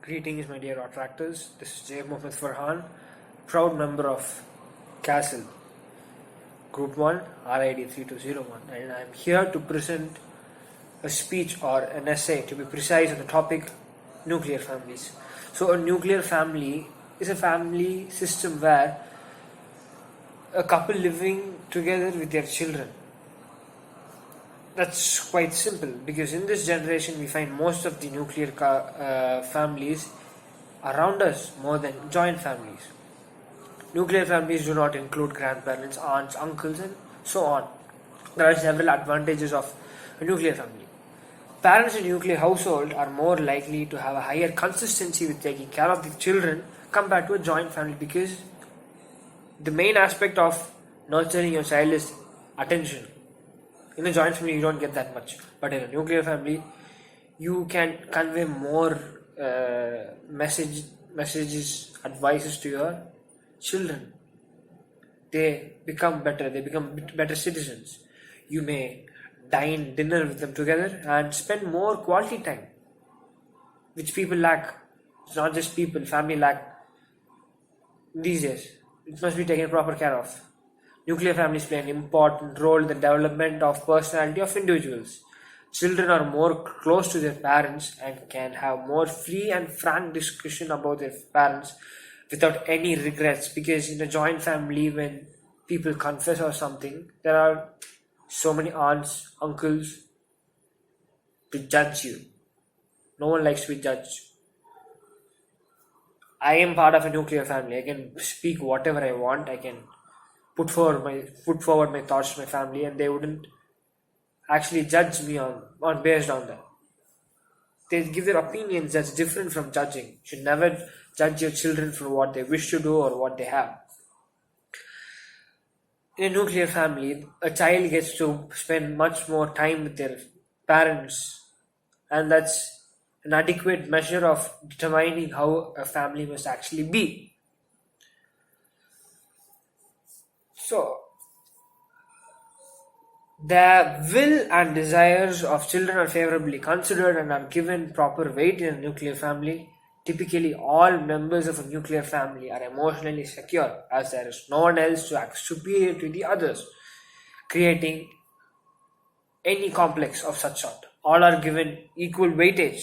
Greetings, my dear attractors. This is J. Mohammed Farhan, proud member of Castle Group 1, RID 3201, and I am here to present a speech or an essay, to be precise, on the topic nuclear families. So, a nuclear family is a family system where a couple living together with their children. That's quite simple because in this generation we find most of the nuclear families around us more than joint families. Nuclear families do not include grandparents, aunts, uncles, and so on. There are several advantages of a nuclear family. Parents in a nuclear household are more likely to have a higher consistency with taking care of the children compared to a joint family because the main aspect of nurturing your child is attention. In a joint family, you don't get that much, but in a nuclear family, you can convey more messages, advices to your children. They become better. They become better citizens. You may dine dinner with them together and spend more quality time, which people lack. It's not just people, family lack these days. It must be taken proper care of. Nuclear families play an important role in the development of personality of individuals. Children are more close to their parents and can have more free and frank discussion about their parents without any regrets, because in a joint family when people confess or something, there are so many aunts, uncles to judge you. No one likes to be judged. I am part of a nuclear family. I can speak whatever I want. I can put forward my thoughts to my family, and they wouldn't actually judge me on based on that. They give their opinions that's different from judging. You should never judge your children for what they wish to do or what they have. In a nuclear family, a child gets to spend much more time with their parents, and that's an adequate measure of determining how a family must actually be. So, the will and desires of children are favorably considered and are given proper weight in a nuclear family. Typically, all members of a nuclear family are emotionally secure as there is no one else to act superior to the others, creating any complex of such sort. All are given equal weightage.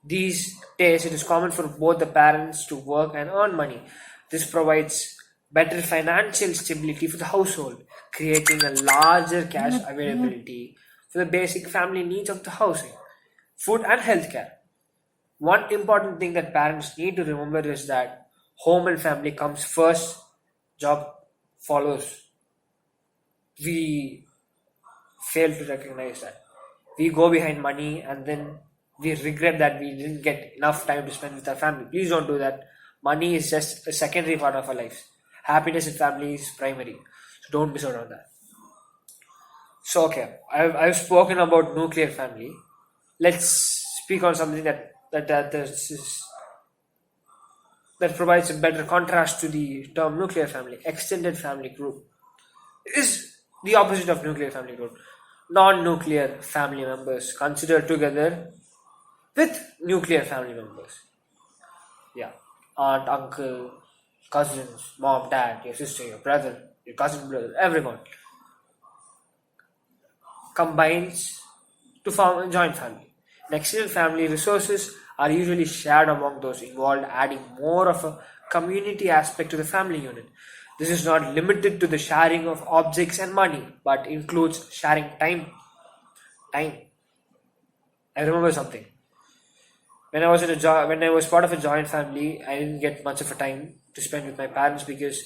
These days, it is common for both the parents to work and earn money. This provides better financial stability for the household, creating a larger cash availability for the basic family needs of the housing, food, and healthcare. One important thing that parents need to remember is that home and family comes first, job follows. We fail to recognize that. We go behind money and then we regret that we didn't get enough time to spend with our family. Please don't do that. Money is just a secondary part of our lives. Happiness in family is primary. So don't miss out on that. So okay, I've spoken about nuclear family. Let's speak on something that provides a better contrast to the term nuclear family. Extended family group is the opposite of nuclear family group. Non-nuclear family members considered together with nuclear family members. Yeah, aunt, uncle, cousins, mom, dad, your sister, your brother, your cousin brother, everyone combines to form a joint family. In extended family, resources are usually shared among those involved, adding more of a community aspect to the family unit. This is not limited to the sharing of objects and money, but includes sharing time. Time. I remember something. When I was part of a joint family, I didn't get much of a time to spend with my parents because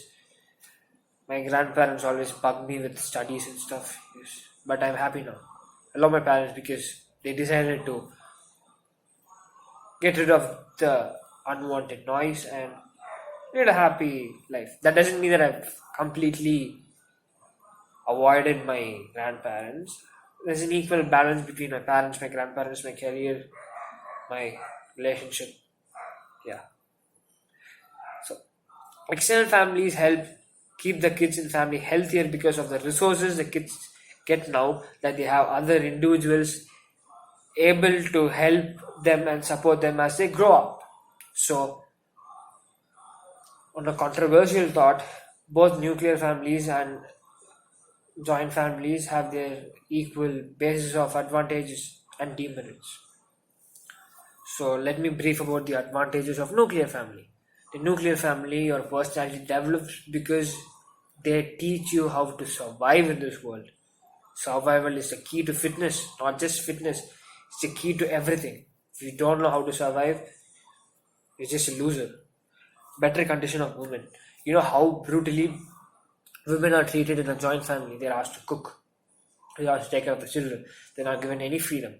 my grandparents always bugged me with studies and stuff. Yes. But I'm happy now. I love my parents because they decided to get rid of the unwanted noise and lead a happy life. That doesn't mean that I've completely avoided my grandparents. There's an equal balance between my parents, my grandparents, my career, my relationship. Yeah. So, extended families help keep the kids in family healthier because of the resources the kids get now, that they have other individuals able to help them and support them as they grow up. So, on a controversial thought, both nuclear families and joint families have their equal basis of advantages and demerits. So let me brief about the advantages of nuclear family. The nuclear family, your personality develops because they teach you how to survive in this world. Survival is the key to fitness, not just fitness, it's the key to everything. If you don't know how to survive, you're just a loser. Better condition of women. You know how brutally women are treated in a joint family. They're asked to cook, they're asked to take care of the children, they're not given any freedom.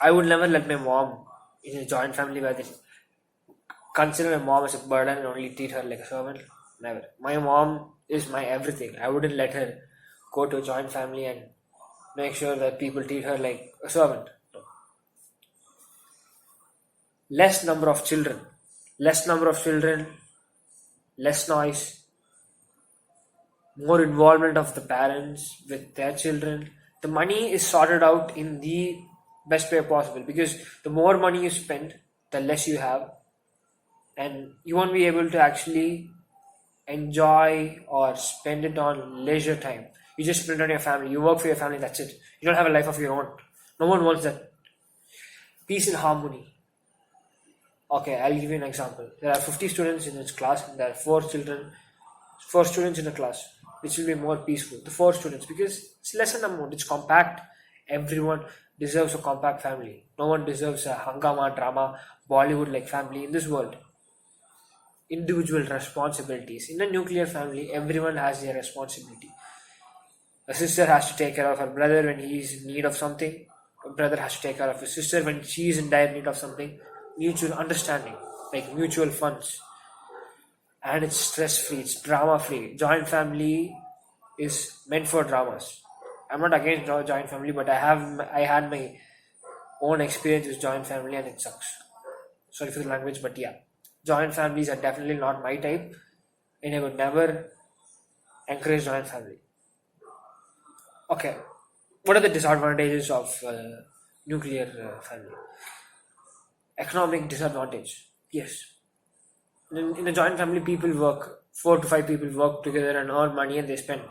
I would never let my mom in a joint family where they consider my mom as a burden and only treat her like a servant. Never. My mom is my everything. I wouldn't let her go to a joint family and make sure that people treat her like a servant. No. Less number of children. Less number of children, less noise, more involvement of the parents with their children. The money is sorted out in the best way possible because the more money you spend, the less you have, and you won't be able to actually enjoy or spend it on leisure time. You just spend it on your family, you work for your family, that's it. You don't have a life of your own. No one wants that. Peace and harmony. Okay, I'll give you an example. There are 50 students in this class, and there are 4 students in a class, which will be more peaceful. The 4 students, because it's less an amount, it's compact. Everyone deserves a compact family. No one deserves a hangama, drama, Bollywood like family in this world. Individual responsibilities. In a nuclear family, everyone has their responsibility. A sister has to take care of her brother when he is in need of something. A brother has to take care of his sister when she is in dire need of something. Mutual understanding, like mutual funds. And it's stress free, it's drama free. Joint family is meant for dramas. I'm not against joint family, but I had my own experience with joint family and it sucks. Sorry for the language, but yeah. Joint families are definitely not my type, and I would never encourage joint family. Okay, what are the disadvantages of nuclear family? Economic disadvantage. Yes. In a joint family, people work, 4 to 5 people work together and earn money and they spend.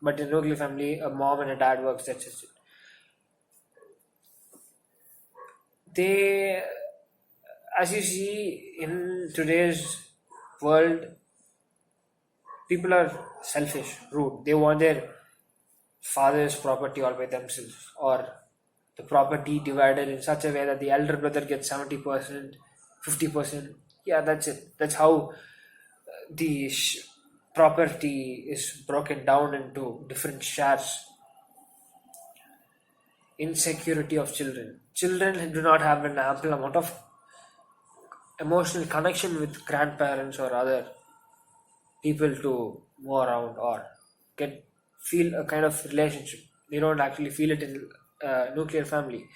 But in a nuclear family, a mom and a dad works, that's just it. They, as you see in today's world, people are selfish, rude. They want their father's property all by themselves, or the property divided in such a way that the elder brother gets 70%, 50%. Yeah, that's it. That's how the property is broken down into different shares. Insecurity of children. Children do not have an ample amount of emotional connection with grandparents or other people to move around or get feel a kind of relationship. They don't actually feel it in nuclear family.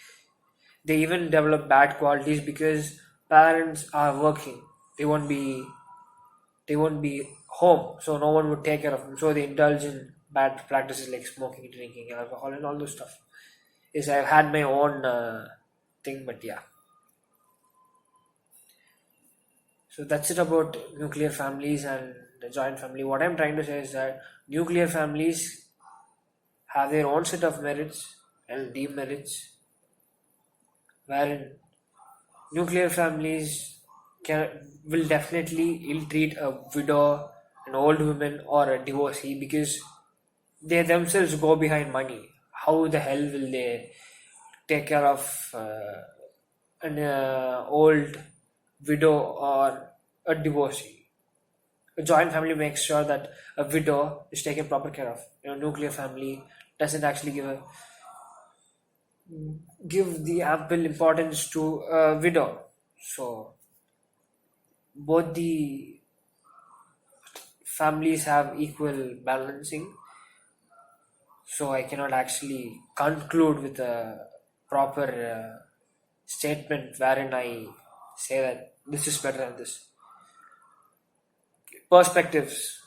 They even develop bad qualities because parents are working. They won't be home, so no one would take care of them. So they indulge in bad practices like smoking, drinking, alcohol, and all those stuff. Yes, I've had my own thing, but yeah. So that's it about nuclear families and the joint family. What I'm trying to say is that nuclear families have their own set of merits and demerits, wherein nuclear families will definitely ill-treat a widow, an old woman, or a divorcee because they themselves go behind money. How the hell will they take care of an old widow or a divorcee? A joint family makes sure that a widow is taken proper care of. Nuclear family doesn't actually give the ample importance to a widow. So both the families have equal balancing. So I cannot actually conclude with a proper statement wherein I say that this is better than this. Perspectives.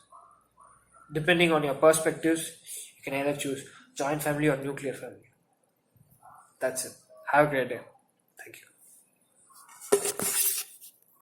Depending on your perspectives, you can either choose joint family or nuclear family. That's it. Have a great day.